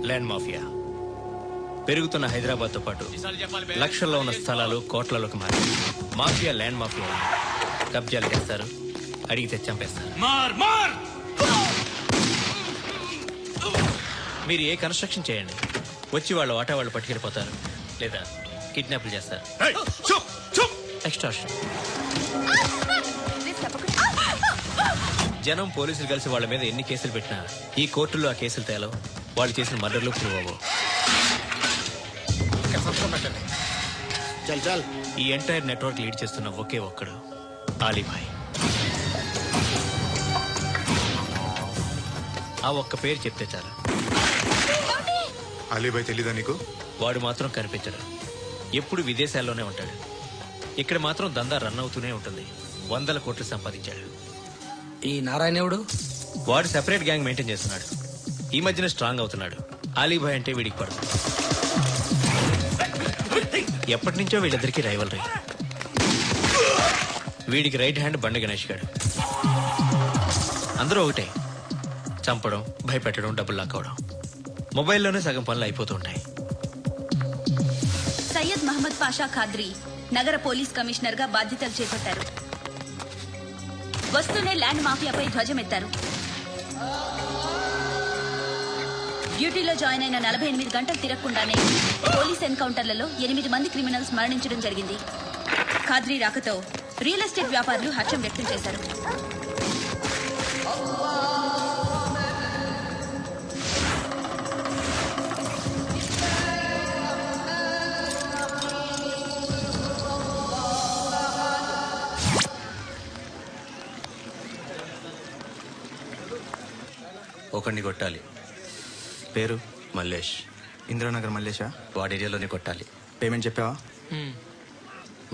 Land mafia పెరుగుతున్న హైదరాబాద్తో పాటు లక్షల్లో ఉన్న స్థలాలు కోట్లలోకి మారి మాఫియా ల్యాండ్ మాఫియా కబ్జాలు చేస్తారు, అడిగితే చంపేస్తారు. మీరు ఏ కన్స్ట్రక్షన్ చేయండి, వచ్చి వాళ్ళ వాటా వాళ్ళు పట్టుకెళ్ళిపోతారు, లేదా కిడ్నాప్లు చేస్తారు. ఎక్స్ట్రాషన్. జనం పోలీసులు కలిసి వాళ్ళ మీద ఎన్ని కేసులు పెట్టినా ఈ కోర్టుల్లో ఆ కేసులు తేలవు. వాళ్ళు చేసిన మర్డర్లు ప్రూవ్ అవ్వవు. ఈ ఎంటైర్ నెట్వర్క్ లీడ్ చేస్తున్న ఒకే ఒక్కడు ఆలీభాయ్. ఆ ఒక్క పేరు చెప్తే చాలు. ఆలీభాయ్ తెలీదా నీకు? వాడు మాత్రం కనిపించడు, ఎప్పుడు విదేశాల్లోనే ఉంటాడు. ఇక్కడ మాత్రం దందా రన్ అవుతూనే ఉంటుంది. 100 కోట్లు సంపాదించాడు. ఈ నారాయణవుడు వాడు సెపరేట్ గ్యాంగ్ మెయింటైన్ చేస్తున్నాడు. ఈ మధ్యన స్ట్రాంగ్ అవుతున్నాడు. ఆలీభాయ్ అంటే వీడికి పడదు. ఎప్పటి నుంచో వీళ్ళిద్దరికీ రైవల్ రీ. వీడికి రైట్ హ్యాండ్ బండ గణేష్ గాడు. అందరూ ఒకటే, చంపడం, భయపెట్టడం, డబ్బులు లాక్కోవడం. మొబైల్లోనే సగం పనులు అయిపోతూ ఉంటాయి. సయ్యద్ మహమ్మద్ పాషా ఖాద్రీ నగర పోలీస్ కమిషనర్ గా బాధ్యతలు చేపట్టారు. వస్తూనే ల్యాండ్ మాఫియాపై ధ్వజమెత్తారు. డ్యూటీలో జాయిన్ అయిన 48 గంటలు తిరగకుండానే పోలీస్ ఎన్కౌంటర్లలో 8 మంది క్రిమినల్స్ మరణించడం జరిగింది. ఖాద్రీ రాకతో రియల్ ఎస్టేట్ వ్యాపారులు హర్షం వ్యక్తం చేశారు. ఒకడిని కొట్టాలి. పేరు మల్లేష్. ఇందిరానగర్ మల్లేషా? వాడి ఏరియాలోనే కొట్టాలి. పేమెంట్ చెప్పావా?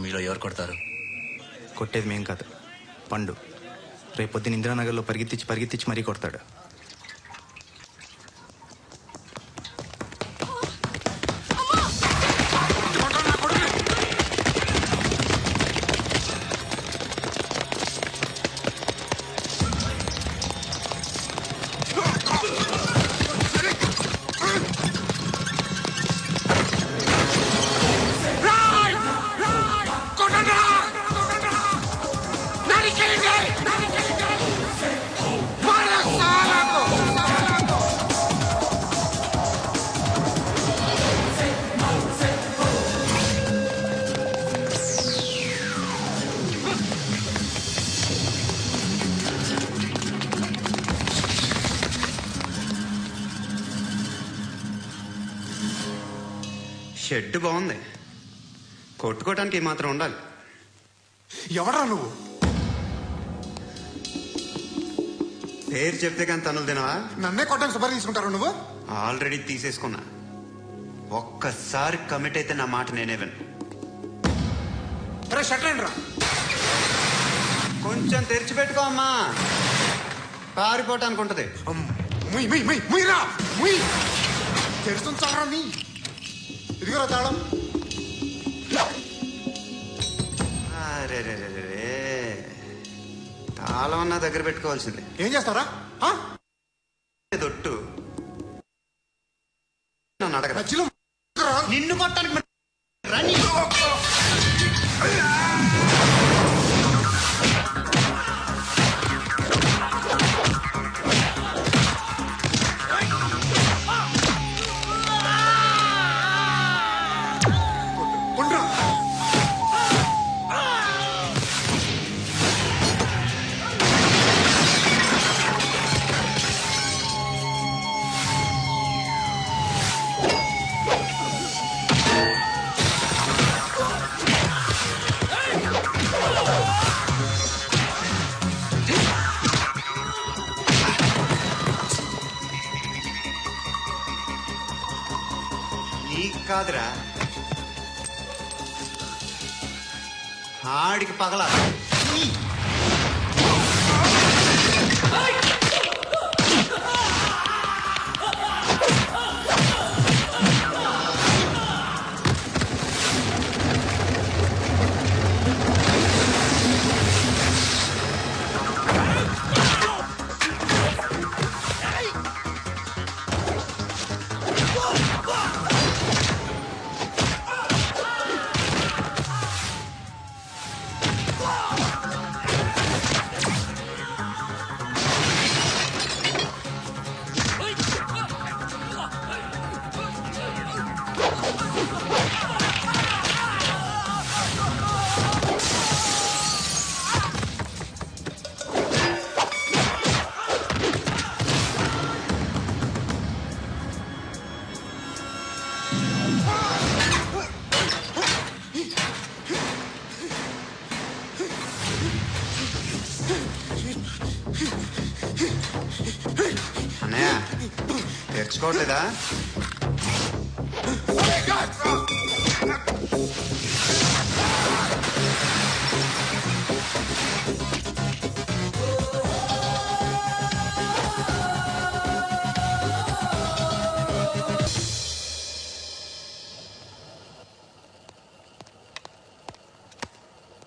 మీలో ఎవరు కొడతారు? కొట్టేది మేం కాదు, పండు. రేపు పొద్దున ఇందిరానగర్లో పరిగెత్తించి మరీ కొడతాడు. షెడ్ బాగుంది, కొట్టుకోవటానికి మాత్రం ఉండాలి. ఎవరా నువ్వు? పేరు చెప్తే కానీ తనులు తినవా? నన్నే కొట్టడానికి సుపారీ తీసుకుంటారు నువ్వు? ఆల్రెడీ తీసేసుకున్నా. ఒక్కసారి కమిట్ అయితే నా మాట నేనే విను. షట్రేంట్రా, కొంచెం తెరిచిపెట్టుకో అమ్మా, పారిపోవటానికి ఉంటది. తెరుస్తుంచారా నీ? ఇదిగోరా తాళం. అరే తాళం అన్నా దగ్గర పెట్టుకోవాల్సిందే. ఏం చేస్తారా? దొట్టు నన్ను అడగరా? నిన్ను కొట్టానికి కాదురా, ఆడికి పగలా. తెచ్చుకోవట్లేదా?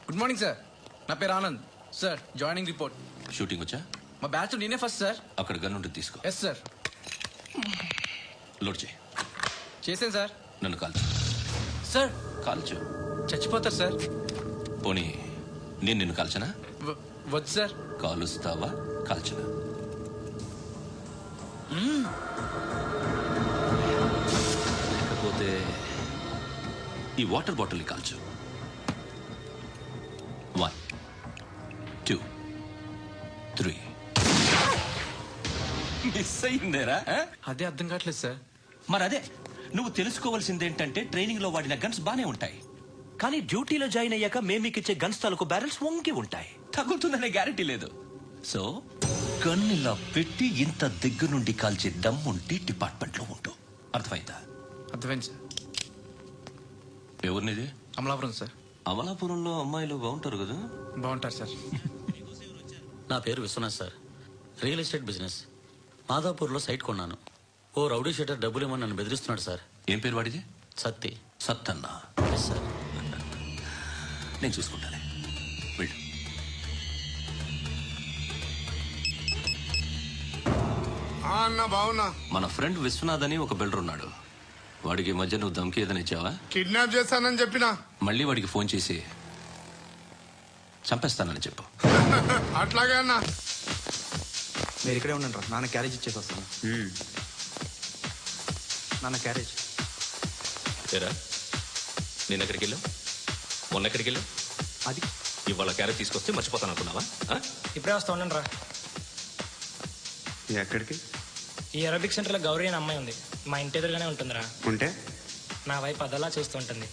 గుడ్ మార్నింగ్ సార్, నా పేరు Anand sir. Joining report. Shooting వచ్చా? మా బ్యాచ్ నేనే ఫస్ట్ సార్. అక్కడ గన్ ఉంటుంది, తీసుకో. Yes sir. లోడ్ చేయి. చేశాను సార్. నన్ను కాల్చు. సార్ కాల్చు. చచ్చిపోతారు సార్. పోనీ నేను నిన్ను కాల్చనా? వద్దు సార్. కాలుస్తావా కాల్చనా? లేకపోతే ఈ వాటర్ బాటిల్ని కాల్చు. 1 2 3. మిస్ అయిందేరా? అదే అర్థం కావట్లేదు సార్. మరి అదే నువ్వు తెలుసుకోవాల్సింది ఏంటంటే ట్రైనింగ్ లో వాడిన గన్స్ బానే ఉంటాయి, కానీ డ్యూటీలో జాయిన్ అయ్యాక మేము మీకు ఇచ్చే గన్స్ తాలూకు బ్యారెల్స్ వంగి ఉంటాయి. తగులుతుందనే గ్యారెంటీ లేదు. సో గన్ ఇలా పెట్టి ఇంత దగ్గర నుండి కాల్చే దమ్ముంటి డిపార్ట్మెంట్ లో ఉంటూ. అర్థమైందా? అర్థమైంది సార్. ఎవరినిది? అమలాపురం సార్. అమలాపురంలో అమ్మాయిలు బాగుంటారు కదా? బాగుంటారు సార్. నా పేరు Vishwanath sir. Real estate business. మాదాపూర్లో సైట్ కొన్నాను. ఓ రౌడీ షీటర్ డబ్బులు ఇవ్వమని నన్ను బెదిరిస్తున్నాడు సార్. ఏం పేరు వాడిది? సత్తి. సత్తన్నా? Yes sir. నేను చూసుకుంటానే, వెళ్ళు. అన్న బావున్నా. మన ఫ్రెండ్ విశ్వనాథ్ అని ఒక బిల్డర్ ఉన్నాడు. వాడికి ఈ మధ్య నువ్వు దమ్కి ఏదైనా ఇచ్చావా? కిడ్నాప్ చేస్తానని చెప్పినా. మళ్ళీ వాడికి ఫోన్ చేసి చంపేస్తానని చెప్పు. అట్లాగే అన్న. మీరు ఇక్కడే ఉండండి రా, నాన్న క్యారేజ్ ఇచ్చేసి వస్తాను. నాన్న క్యారేజ్. ఏరా నేను ఎక్కడికి వెళ్ళావు? మొన్న ఎక్కడికి వెళ్ళావు? అది ఇవాళ క్యారెట్ తీసుకొస్తే మర్చిపోతాను అనుకున్నావా? ఇప్పుడే వస్తా ఉండండి రా. ఎక్కడికి? ఈ అరబిక్ సెంటర్ లో గౌరీ అనే అమ్మాయి ఉంది, మా ఇంటి ఎదురుగానే ఉంటుందిరా. ఉంటే నా వైపు అదలా చూస్తూ ఉంటుంది.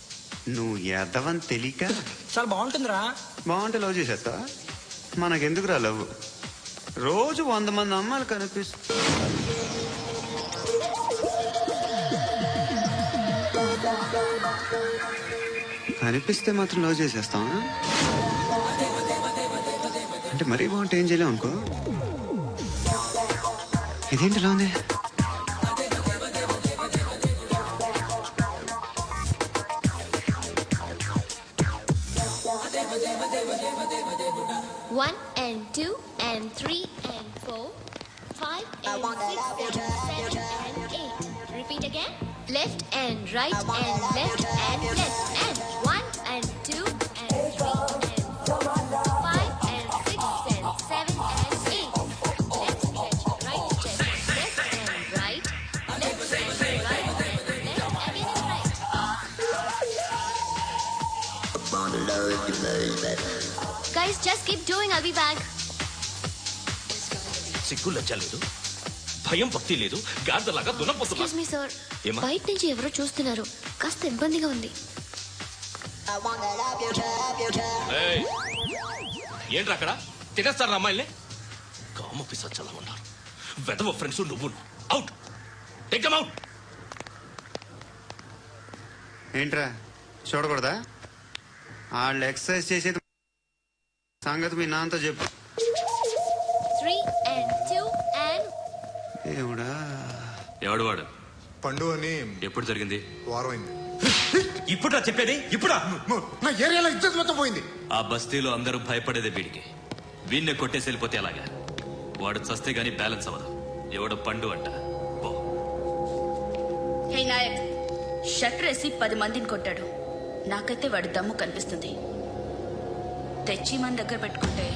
నువ్వు ఎదవని తెలియక చాలా బాగుంటుందిరా. బాగుంటే లవ్ చేసేస్తావా? మనకెందుకురా లవ్? రోజు 100 మంది అమ్మాయిలు కనిపిస్తే మాత్రం లవ్ చేసేస్తావా? అంటే మరీ బాగుంటే ఏం చేయలేవు అనుకో. ఇదేంటి ఇలా ఉంది? One and 2 and 3 and 4, 5 and 6 and 7 and 8. Repeat again. Left and right and left and left and 1 and 2 and 3 and 4, 5 and 6 and 7 and 8. Left stretch, right stretch, left and right, left stretch, right and left again and right. Guys, just keep doing. I'll be back. సిగ్గు లజ్జ లేదు, భయం భక్తి లేదు, గాడిదలాగా దున్నపోతున్నా. Excuse me, sir. ఏమ్మా? బయట నుంచి ఎవరో చూస్తున్నారు, కాస్త ఇబ్బందిగా ఉంది. ఏయ్, ఏంట్రా అక్కడ తినేస్తారు అమ్మాయిల్ని? కామ పిసచ్చలా ఉన్నారు. వెదవ ఫ్రెండ్స్ నువ్వు. Out, take them out. ఏంట్రా చూడకూడదా? వాళ్ళు ఎక్సర్సైజ్ చేసేది సంగతి మీ నాన్నతో చెప్పు. 3 and 2 and ఏమిడా? ఎవడు వాడు? పండు అని ఎప్పుడు జరిగింది? వారం అయింది. ఇప్పుడా చెప్పేది? ఇప్పుడా? నా ఏరియాలో ఇజ్జత్ మొత్తం పోయింది. ఆ బస్తీలో అందరూ భయపడేదే వీడికి. వీణ్ణే కొట్టేసి వెళ్ళిపోతే అలాగా? వాడు చస్తే గానీ బ్యాలెన్స్ అవ్వదు. ఎవడో పండు అంట. పో. హే నాయక్, షట్టర్ వేసి 10 మందిని కొట్టాడు. నాకైతే వాడి దమ్ము కనిపిస్తుంది. తెచ్చి మన దగ్గర పెట్టుకుంటే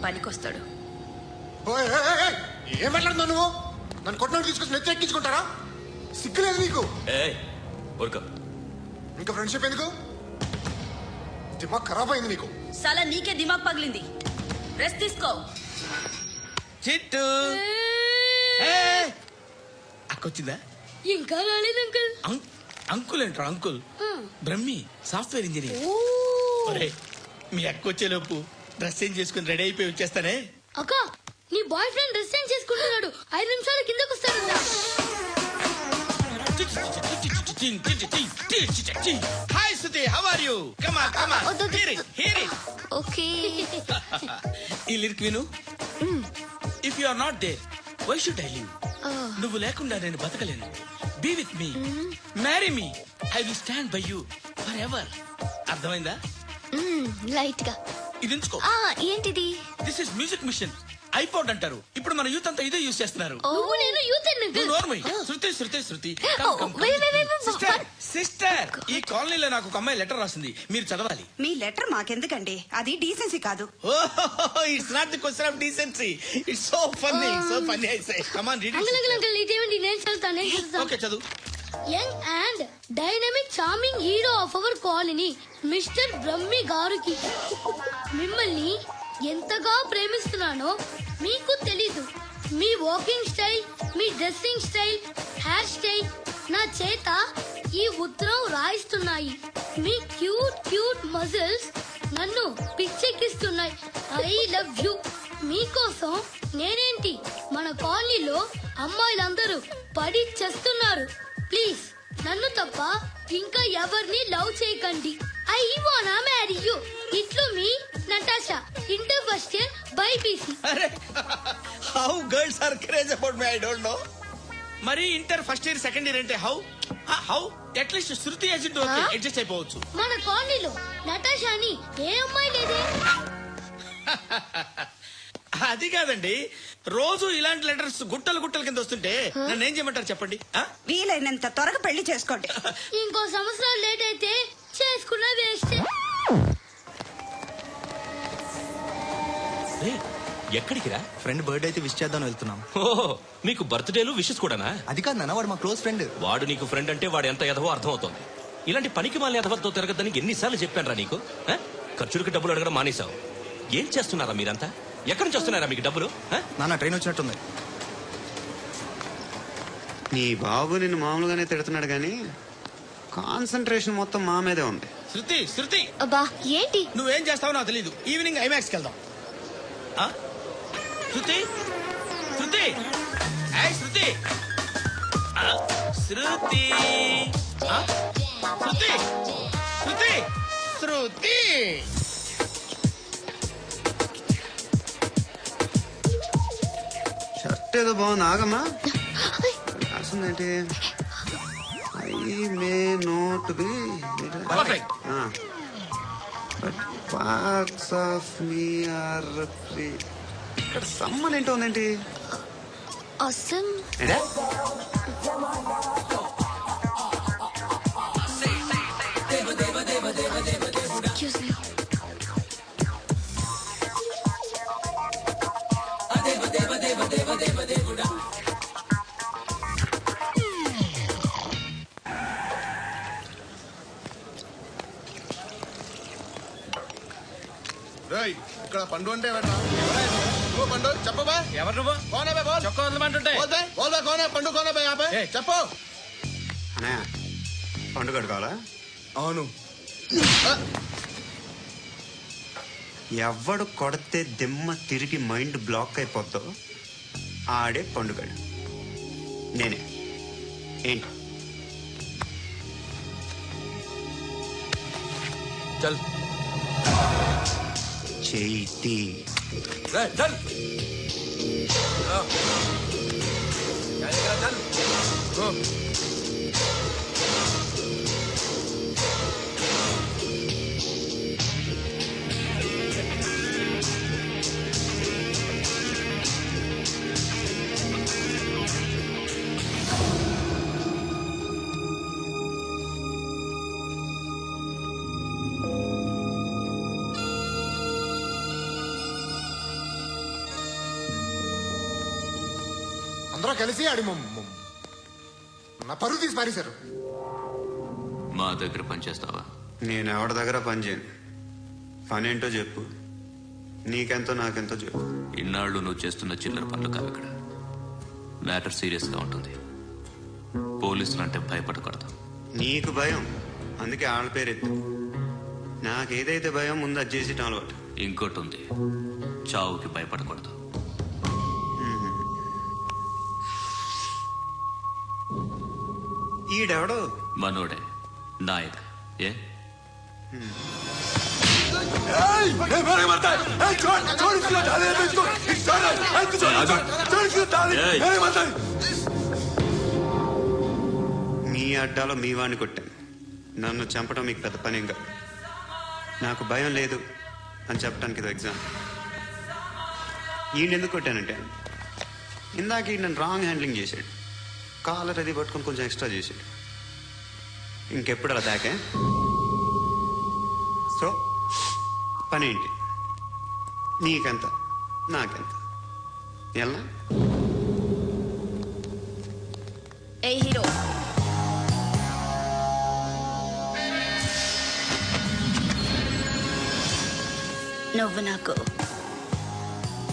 పనికొస్తాడు. ఓయ్, ఏయ్, ఏయ్, ఏయ్, ఏం మాట్లాడుతున్నావు నువ్వు? నన్ను కొట్టడానికి తీసుకొచ్చి నెత్తి ఎక్కించుకుంటారా? సిగ్గులేదు నీకు? ఏయ్ ఊరుకో. ఇంకా ఫ్రెండ్షిప్ ఎందుకు? దిమాగ్ ఖరాబ్ అయింది నీకు. సాలా నీకే దిమాగ్ పగిలింది. రెస్ట్ తీసుకో. చిట్టు అక్కొచ్చిందా? ఇంకా రాలేదు అంకుల్. అంకుల్ అంటారు. Uncle Brahmi software engineer. ఒరే, మీ అక్క వచ్చేలోపు డ్రెస్ చేంజ్ చేసుకుని రెడీ అయిపోయి వచ్చేస్తానే. అక్క, నీ బాయ్ ఫ్రెండ్ డ్రెస్ చేంజ్ చేసుకుంటున్నాడు. 5 నిమిషాలు కిందకు వస్తాడంట. Hi Suthi, how are you? Come on come on, hear it hear it. Okay. ఈ లిరిక్ విను. If you are not there why should I live? నువ్వు లేకుండా నేను బతకలేను. Be with me, marry me, I will stand by you forever. అర్థమైందా? Light గా. ఇది ఉంచుకో. ఏంటిది? This is music machine. IPod అంటారు. ఇప్పుడు మన యూత్ అంతా ఇదే యూస్ చేస్తున్నారు. నువ్వు నేను యూత్ నువ్వు నోర్మై. శృతి శృతి శృతి. సిస్టర్ సిస్టర్, ఈ కాలనీలో నాకు ఒక అమ్మాయి లెటర్ రాసింది, మీరు చదవాలి. మీ లెటర్ మాకెందుకండి, అది డీసెన్సీ కాదు. It's not the question of decency, it's so funny I say. Come on, read it. Uncle ఇదేంటి? నేను చదువుతాను. ఓకే, చదువు. Young and dynamic charming hero of our colony mister Brahmi గారికి మిమ్మల్ని ఎంతగా ప్రేమిస్తున్నానో మీకు తెలీదు. మీ వాకింగ్ స్టైల్, మీ డ్రెస్సింగ్ స్టైల్, హెయిర్ స్టైల్ నా చేత ఈ ఉత్తరం రాయిస్తున్నాయి. మీ క్యూట్ క్యూట్ మజిల్స్ నన్ను పిచ్చెక్కిస్తున్నాయి. I love you. మీకోసం నేనేంటి, మన కాలనీలో అమ్మాయిలందరూ పడి చేస్తున్నారు. ప్లీజ్ నన్ను తప్ప ఇంకా ఎవరిని లవ్ చేయకండి. ఐ వానా మ్యారీ యూ. ఇట్లు మీ Natasha, inter first year BiPC. అరే, how girls are craze about me I don't know. మరి inter first year second year అంటే how how at least Shruti agent okay, adjust అయిపోవచ్చు. మన కాలనీలో నటాషా అని ఏ అమ్మాయి లేదే. అది కాదండి, రోజు ఇలాంటి లెటర్స్ గుట్టలు గుట్టల కింద వస్తుంటే నన్ను ఏం చేయమంటారు చెప్పండి? వీలైనంత త్వరగా పెళ్లి చేసుకోండి. ఇంకో సంవత్సరాలు లేట్ అయితే చేసుకున్న వేస్ట్. ఎక్కడికి రా? ఫ్రెండ్ బర్త్డే అయితే విష్ చేద్దాం వెళ్తున్నాం. ఓహో, మీకు బర్త్డేలు విషెస్ కూడానా? అది కాదు నాన్న, వాడు మా క్లోజ్ ఫ్రెండ్. వాడు నీకు ఫ్రెండ్ అంటే వాడు ఎంత ఎదవో అర్థమవుతోంది. ఇలాంటి పనికి మాలి ఎదవతో తిరగద్దని ఎన్నిసార్లు చెప్పాను రా నీకు? ఖర్చులకు డబ్బులు అడగడం మానేశావు. ఏం చేస్తున్నారా మీరంతా? ఎక్కడి నుంచి వస్తున్నారా మీకు డబ్బులు? నాన్న ట్రైన్ వచ్చినట్టుంది. నీ బాబు నిన్ను మామూలుగానే తిడుతున్నాడు కానీ కాన్సన్ట్రేషన్ మొత్తం మా మీదే ఉంది. శృతి శృతి, అబ్బా ఏంటి? నువ్వేం చేస్తావో నాకు తెలీదు. ఈవినింగ్ ఐమాక్స్కి వెళ్దాం. శృతి శృతి, ఏయ్ శృతి, శృతి శృతి శృతి శృతి. షర్ట్ ఏదో బాగుంది, ఆగమ్మా. రాసిందేంటి? I may not be Perfect. But parts of me are free. ఇక్కడ సమ్మన్ ఏంటో ఉందేంటి? అసమ్. ఏంటా? Excuse me. ఇక్కడ పండు అంటే ఎవరా? ఓ పండు చెప్పబా. ఎవరు నువ్వు? కోనే బే బోల్. చొక్కా వదలమంటుంటే బోల్ బే బోల్ బే కోనే పండు కోనే బే ఆపే చెప్పు. అనే పండు కట్టుకోవాలా? అవును. ఎవడు కొడితే దిమ్మ తిరిగి మైండ్ బ్లాక్ అయిపోద్దో ఆడే పండుగడు. నేనే. ఏంటి? చల్ చేతి చల్. అందరూ కలిసి ఆడి నా పరువు తీసి పారేశారు. మా దగ్గర పనిచేస్తావా? నేను ఎవరి దగ్గర పని చేయను. పని ఏంటో చెప్పు. నీకెంతో నాకెంతో చెప్పు. ఇన్నాళ్ళు నువ్వు చేస్తున్న చిల్లర పనులు కావు ఇక్కడ. మ్యాటర్ సీరియస్ గా ఉంటుంది. పోలీసులు అంటే భయపడకూడదు. నీకు భయం, అందుకే ఆళ్ళ పేరెత్తు. నాకేదైతే భయం ముందు అది చేసి అలవాటు. ఇంకోటి ఉంది, చావుకి భయపడకూడదు. ఈడెవడు మనోడే నాయక్ ఏ మీ అడ్డాలో మీ వాడిని కొట్టాను. నన్ను చంపడం మీకు పెద్ద పని ఇంకా. నాకు భయం లేదు అని చెప్పడానికి ఇది ఎగ్జామ్. ఈయన ఎందుకు కొట్టానంటే ఇందాక ఈయన నన్ను రాంగ్ హ్యాండ్లింగ్ చేశాడు. కాలర్ అది పట్టుకొని కొంచెం ఎక్స్ట్రా చేశాడు. ఇంకెప్పుడు అలా దాకా. సో పని ఏంటి? నీకెంత నాకెంత ఎలా? ఏ హీరో, నువ్వు నాకు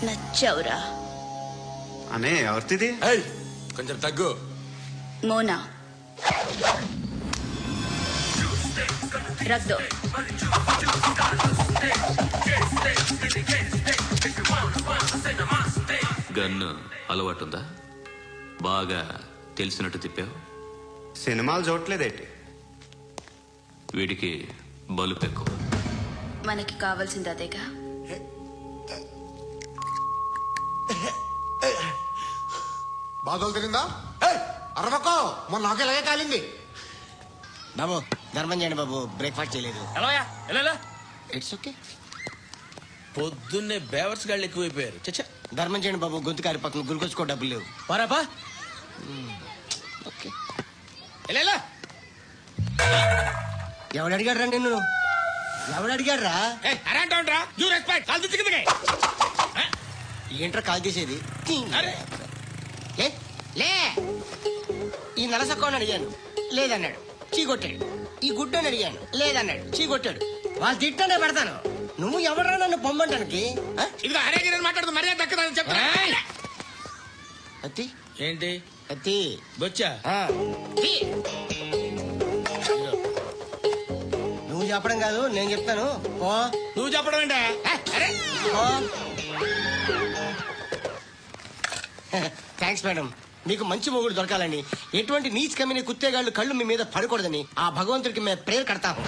నచ్చావురా. అనే ఎవరిది? కొంచెం తగ్గు. మోనా రక్ దో. గన్ను అలవాటుందా? బాగా తెలిసినట్టు తిప్పావు. సినిమాలు చూడట్లేదేంటి? వీడికి బలుపు ఎక్కువ. మనకి కావాల్సింది అదేగా. బాధలు తిరిందా? అరవకో, మొన్న నాకు ఇలాగే కాలింది. బాబు ధర్మం చేయండి బాబు, బ్రేక్ఫాస్ట్ చేయలేదు. It's okay. పొద్దున్నే బేవర్స్ గాళ్ళు ఎక్కువైపోయారు. చచ్చా, ధర్మం చేయండి బాబు, గొంతు కారిపోతుంది, గురికొచ్చుకో డబ్బులు లేవు. పారాపా. ఓకే. ఎలా ఎవడు అడిగాడు రా నిన్ను? ఎవడు అడిగాడు రా? అరాంటా యూ రెస్పెక్ట్ కాల్ దిక్కుదిగే. ఏంట్రా కాల్ తీసేది? అరే లే లే. ఈ నలసక్కని అడిగాను, లేదన్నాడు, చీ కొట్టాడు. ఈ గుడ్డని అడిగాను, లేదన్నాడు, చీ కొట్టాడు. వాళ్ళు తిట్టానే పెడతాను. నువ్వు ఎవడరా నన్ను పొమ్మంటానికి? ఇదిగో అరే మాట్లాడుతూ మర్యాద దక్కదని చెప్తా. అత్తి ఏంటి అత్తి బొచ్చా? నువ్వు చెప్పడం కాదు, నేను చెప్తాను. ఓ నువ్వు చెప్పడం ఏంటా? అరే థ్యాంక్స్ మేడం. మీకు మంచి మొగుడు దొరకాలని, ఎటువంటి నీచ్ కమ్మిన కుత్తేగాళ్ళు కళ్ళు మీ మీద పడకూడదని ఆ భగవంతుడికి మేము ప్రేయర్ కడతాము.